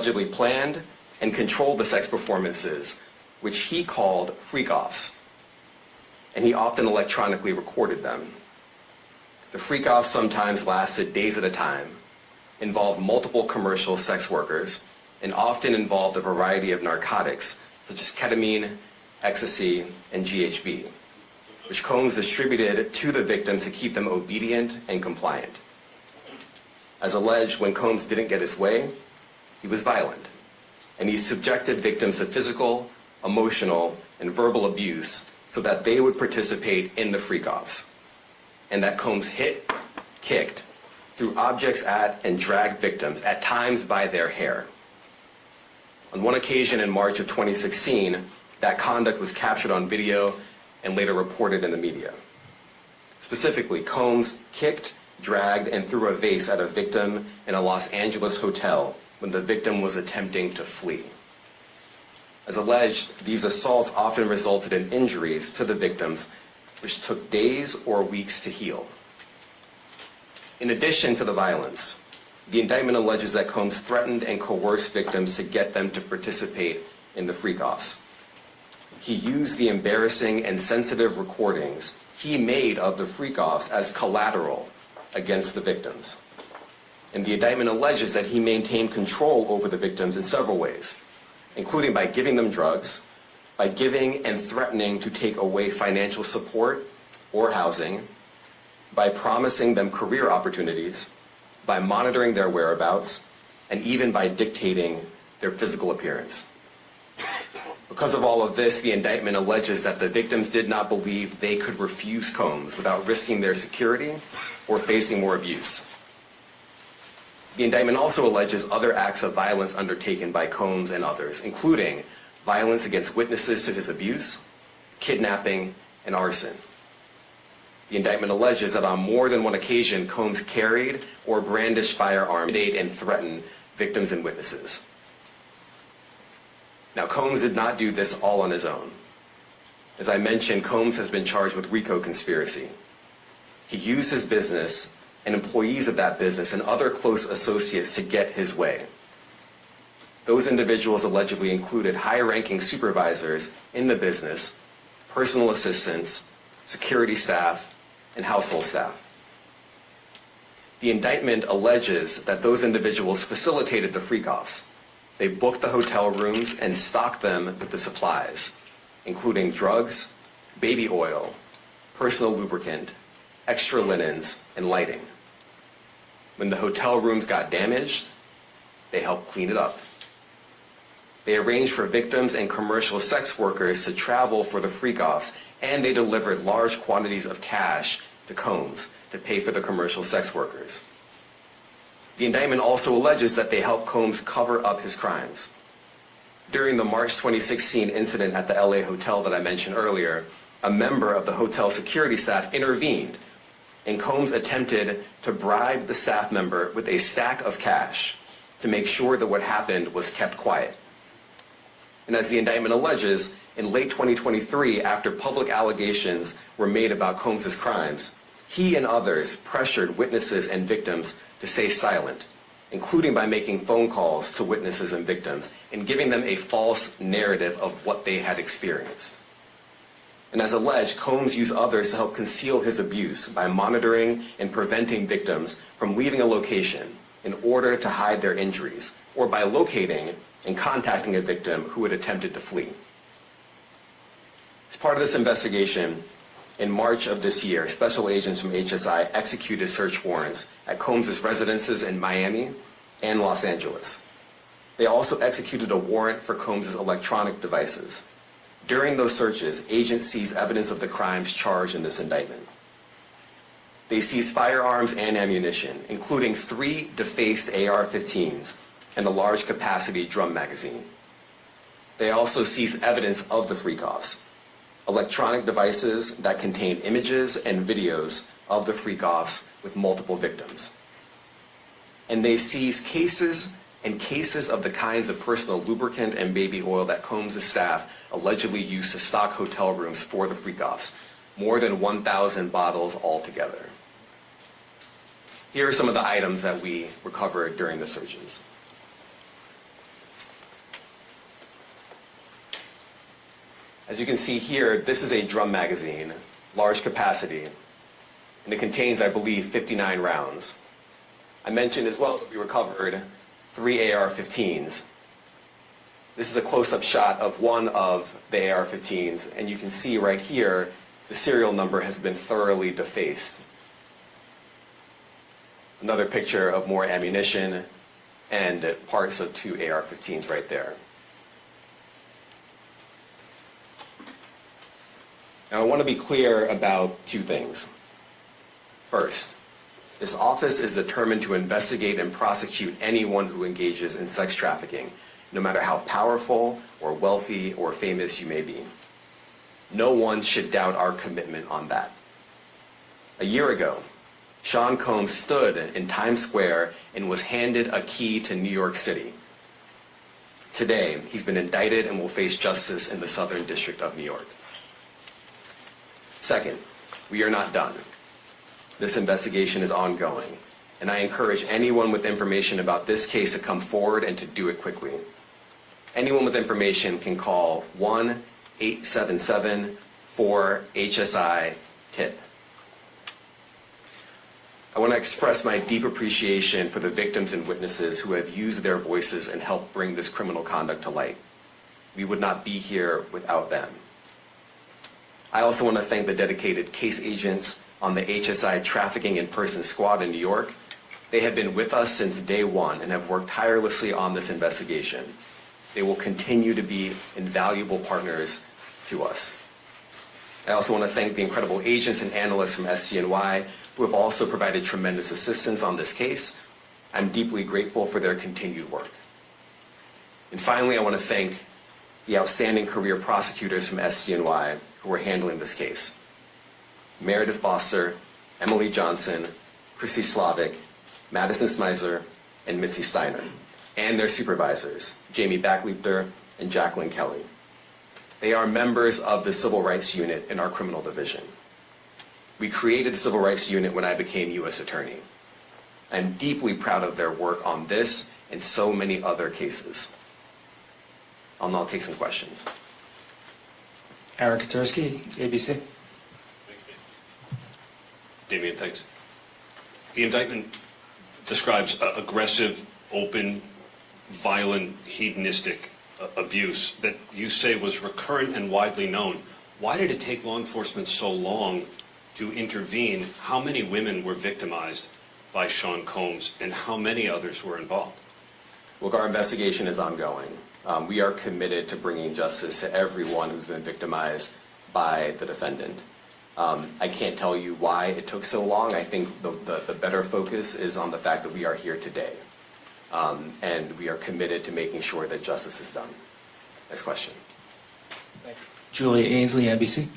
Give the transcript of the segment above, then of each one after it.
allegedly planned and controlled the sex performances, which he called freak-offs, and he often electronically recorded them. The freak-offs sometimes lasted days at a time, involved multiple commercial sex workers, and often involved a variety of narcotics such as ketamine, ecstasy, and GHB, which Combs distributed to the victims to keep them obedient and compliant. As alleged, when Combs didn't get his way, he was violent, and he subjected victims to physical, emotional, and verbal abuse so that they would participate in the freak-offs, and that Combs hit, kicked, threw objects at, and dragged victims, at times by their hair. On one occasion in March of 2016, that conduct was captured on video and later reported in the media. Specifically, Combs kicked, dragged, and threw a vase at a victim in a Los Angeles hotel when the victim was attempting to flee. As alleged, these assaults often resulted in injuries to the victims, which took days or weeks to heal. In addition to the violence, the indictment alleges that Combs threatened and coerced victims to get them to participate in the freak-offs. He used the embarrassing and sensitive recordings he made of the freak-offs as collateral against the victims. And the indictment alleges that he maintained control over the victims in several ways, including by giving them drugs, by giving and threatening to take away financial support or housing, by promising them career opportunities, by monitoring their whereabouts, and even by dictating their physical appearance. Because of all of this, the indictment alleges that the victims did not believe they could refuse Combs without risking their security or facing more abuse. The indictment also alleges other acts of violence undertaken by Combs and others, including violence against witnesses to his abuse, kidnapping, and arson. The indictment alleges that on more than one occasion, Combs carried or brandished firearms to intimidate and threaten victims and witnesses. Now, Combs did not do this all on his own. As I mentioned, Combs has been charged with RICO conspiracy. He used his business and employees of that business and other close associates to get his way. Those individuals allegedly included high-ranking supervisors in the business, personal assistants, security staff, and household staff. The indictment alleges that those individuals facilitated the freak-offs. They booked the hotel rooms and stocked them with the supplies, including drugs, baby oil, personal lubricant, extra linens, and lighting. When the hotel rooms got damaged, they helped clean it up. They arranged for victims and commercial sex workers to travel for the freak-offs, and they delivered large quantities of cash to Combs to pay for the commercial sex workers. The indictment also alleges that they helped Combs cover up his crimes. During the March 2016 incident at the LA hotel that I mentioned earlier, a member of the hotel security staff intervened, and Combs attempted to bribe the staff member with a stack of cash to make sure that what happened was kept quiet. And as the indictment alleges, in late 2023, after public allegations were made about Combs' crimes, he and others pressured witnesses and victims to stay silent, including by making phone calls to witnesses and victims and giving them a false narrative of what they had experienced. And as alleged, Combs used others to help conceal his abuse by monitoring and preventing victims from leaving a location in order to hide their injuries, or by locating and contacting a victim who had attempted to flee. As part of this investigation, in March of this year, special agents from HSI executed search warrants at Combs' residences in Miami and Los Angeles. They also executed a warrant for Combs' electronic devices. During those searches, agents seized evidence of the crimes charged in this indictment. They seized firearms and ammunition, including 3 defaced AR-15s and a large capacity drum magazine. They also seized evidence of the freak-offs, electronic devices that contain images and videos of the freak-offs with multiple victims. And they seized cases and cases of the kinds of personal lubricant and baby oil that Combs' staff allegedly used to stock hotel rooms for the freak-offs, more than 1,000 bottles altogether. Here are some of the items that we recovered during the searches. As you can see here, this is a drum magazine, large capacity, and it contains, I believe, 59 rounds. I mentioned as well that we recovered 3 AR-15s. This is a close-up shot of one of the AR-15s, and you can see right here the serial number has been thoroughly defaced. Another picture of more ammunition and parts of 2 AR-15s right there. Now I want to be clear about 2 things. First, this office is determined to investigate and prosecute anyone who engages in sex trafficking, no matter how powerful or wealthy or famous you may be. No one should doubt our commitment on that. A year ago, Sean Combs stood in Times Square and was handed a key to New York City. Today, he's been indicted and will face justice in the Southern District of New York. Second, we are not done. This investigation is ongoing, and I encourage anyone with information about this case to come forward and to do it quickly. Anyone with information can call 1-877-4HSI-TIP. I want to express my deep appreciation for the victims and witnesses who have used their voices and helped bring this criminal conduct to light. We would not be here without them. I also want to thank the dedicated case agents on the HSI Trafficking in Person Squad in New York. They have been with us since day one and have worked tirelessly on this investigation. They will continue to be invaluable partners to us. I also want to thank the incredible agents and analysts from SCNY who have also provided tremendous assistance on this case. I'm deeply grateful for their continued work. And finally, I want to thank the outstanding career prosecutors from SCNY who are handling this case. Meredith Foster, Emily Johnson, Chrissy Slavic, Madison Smizer, and Mitzi Steiner, and their supervisors, Jamie Backleiter and Jacqueline Kelly. They are members of the Civil Rights Unit in our criminal division. We created the Civil Rights Unit when I became U.S. Attorney. I'm deeply proud of their work on this and so many other cases. I'll now take some questions. Eric Katursky, ABC. Thanks, Damian, thanks. The indictment describes aggressive, open, violent, hedonistic abuse that you say was recurrent and widely known. Why did it take law enforcement so long to intervene? How many women were victimized by Sean Combs, and how many others were involved? Look, our investigation is ongoing. We are committed to bringing justice to everyone who's been victimized by the defendant. I can't tell you why it took so long. I think the better focus is on the fact that we are here today. And we are committed to making sure that justice is done. Next question. Thank you. Julia Ainsley, NBC.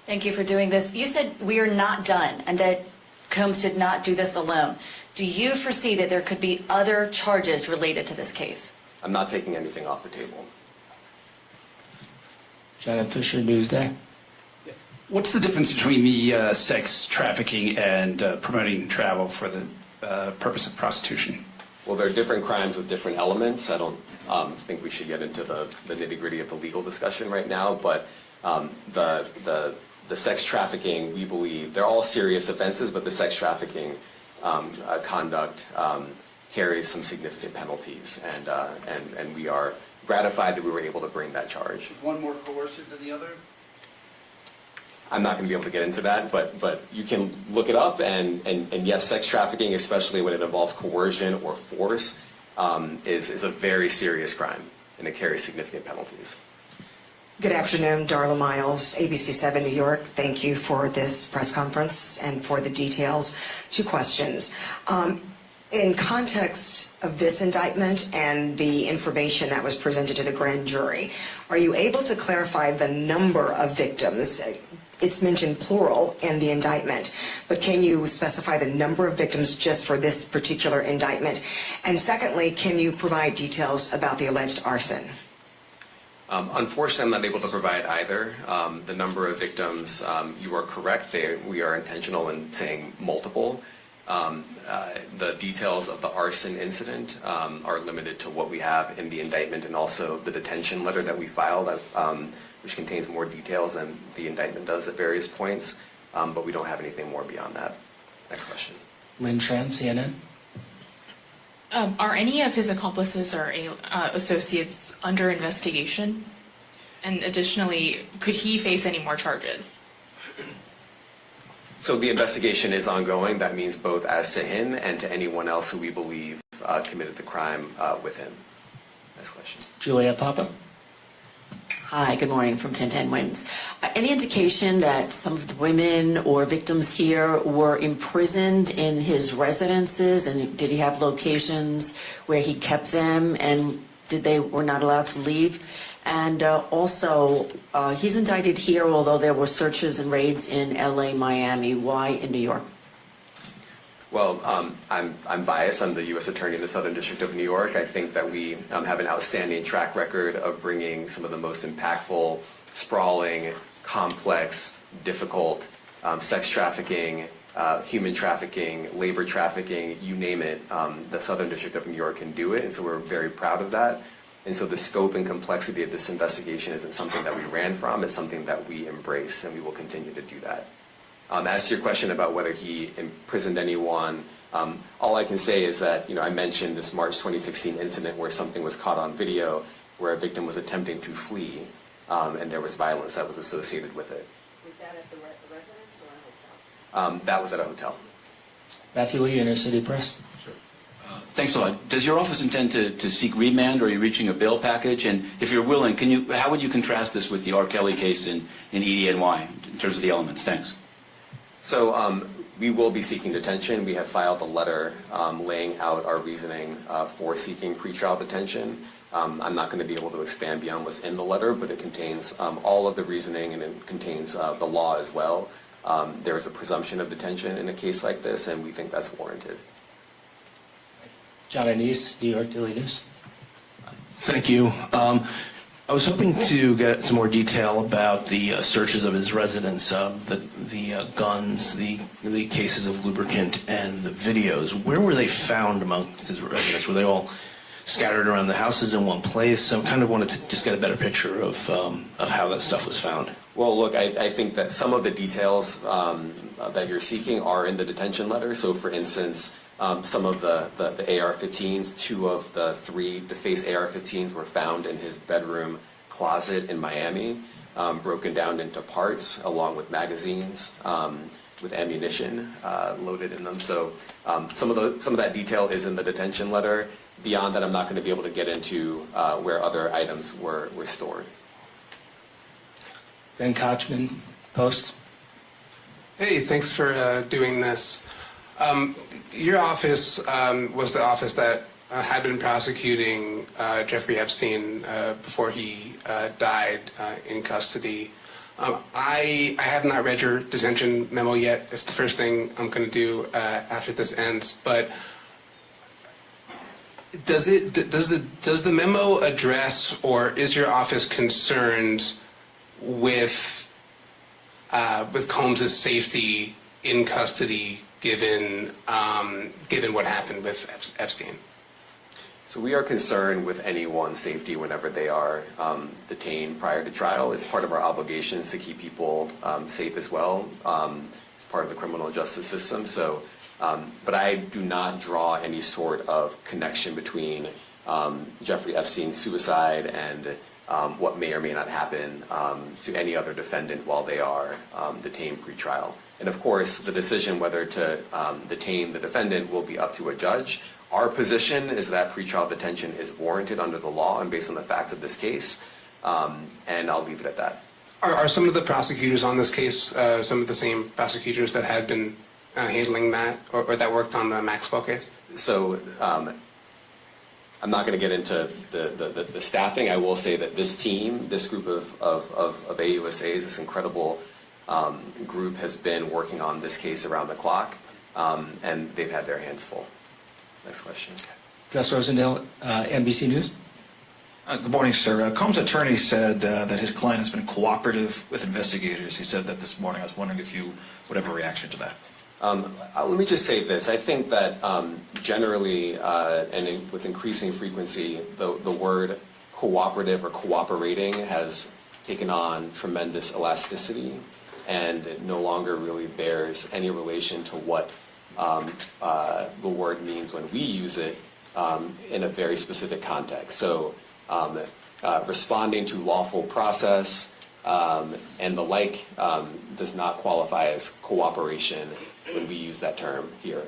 Thank you for doing this. You said we are not done and that Combs did not do this alone. Do you foresee that there could be other charges related to this case? I'm not taking anything off the table. Janet Fisher, Newsday. What's the difference between the sex trafficking and promoting travel for the purpose of prostitution? Well, there are different crimes with different elements. I don't think we should get into the nitty-gritty of the legal discussion right now, but the sex trafficking, we believe, they're all serious offenses, but the sex trafficking conduct carries some significant penalties, and we are gratified that we were able to bring that charge. Is one more coercive than the other? I'm not going to be able to get into that, but you can look it up, and yes, sex trafficking, especially when it involves coercion or force, is a very serious crime, and it carries significant penalties. Good afternoon, Darla Miles, ABC7 New York. Thank you for this press conference and for the details. 2 questions. In context of this indictment and the information that was presented to the grand jury, are you able to clarify the number of victims? It's mentioned plural in the indictment, but can you specify the number of victims just for this particular indictment? And secondly, can you provide details about the alleged arson? Unfortunately, I'm not able to provide either. The number of victims, you are correct. We are intentional in saying multiple. The details of the arson incident are limited to what we have in the indictment and also the detention letter that we filed, which contains more details than the indictment does at various points, but we don't have anything more beyond that. Next question. Lynn Tran, CNN. Are any of his accomplices or associates under investigation? And additionally, could he face any more charges? So the investigation is ongoing. That means both as to him and to anyone else who we believe committed the crime with him. Next question. Juliet Papa. Hi, good morning from 1010 Wins. Any indication that some of the women or victims here were imprisoned in his residences, and did he have locations where he kept them, and were not allowed to leave? And also, he's indicted here, although there were searches and raids in LA, Miami. Why in New York? Well, I'm biased. I'm the U.S. Attorney in the Southern District of New York. I think that we have an outstanding track record of bringing some of the most impactful, sprawling, complex, difficult sex trafficking, human trafficking, labor trafficking, you name it. The Southern District of New York can do it, and so we're very proud of that. And so the scope and complexity of this investigation isn't something that we ran from. It's something that we embrace, and we will continue to do that. As to your question about whether he imprisoned anyone, all I can say is that, I mentioned this March 2016 incident where something was caught on video, where a victim was attempting to flee, and there was violence that was associated with it. Was that at the residence or a hotel? That was at a hotel. Matthew Lee, Inner City Press. Thanks a lot. Does your office intend to seek remand, or are you reaching a bail package? And if you're willing, how would you contrast this with the R. Kelly case in EDNY in terms of the elements? Thanks. So we will be seeking detention. We have filed a letter laying out our reasoning for seeking pretrial detention. I'm not going to be able to expand beyond what's in the letter, but it contains all of the reasoning, and it contains the law as well. There is a presumption of detention in a case like this, and we think that's warranted. John Anise, New York Daily News. Thank you. I was hoping to get some more detail about the searches of his residence, the guns, the cases of lubricant, and the videos. Where were they found amongst his residence? Were they all scattered around the houses in one place? I kind of wanted to just get a better picture of how that stuff was found. Well, look, I think that some of the details that you're seeking are in the detention letter. So, for instance, some of the AR-15s, 2 of the 3 defaced AR-15s were found in his bedroom closet in Miami, broken down into parts along with magazines with ammunition loaded in them. So some of that detail is in the detention letter. Beyond that, I'm not going to be able to get into where other items were stored. Ben Kochman, Post. Hey, thanks for doing this. Your office was the office that had been prosecuting Jeffrey Epstein before he died in custody. I have not read your detention memo yet. It's the first thing I'm going to do after this ends. But does the memo address, or is your office concerned with Combs' safety in custody, given what happened with Epstein? So we are concerned with anyone's safety whenever they are detained prior to trial. It's part of our obligations to keep people safe as well. It's part of the criminal justice system. So, but I do not draw any sort of connection between Jeffrey Epstein's suicide and what may or may not happen to any other defendant while they are detained pre-trial. And of course, the decision whether to detain the defendant will be up to a judge. Our position is that pretrial detention is warranted under the law and based on the facts of this case, and I'll leave it at that. Are some of the prosecutors on this case some of the same prosecutors that had been handling that, or that worked on the Maxwell case? So I'm not going to get into the staffing. I will say that this team, this group of AUSAs, this incredible group has been working on this case around the clock, and they've had their hands full. Next question. Gus Rosendale, NBC News. Good morning, sir. Combs' attorney said that his client has been cooperative with investigators. He said that this morning. I was wondering if you would have a reaction to that. Let me just say this. I think that generally with increasing frequency, the word cooperative or cooperating has taken on tremendous elasticity, and it no longer really bears any relation to what the word means when we use it in a very specific context. So responding to lawful process and the like does not qualify as cooperation when we use that term here.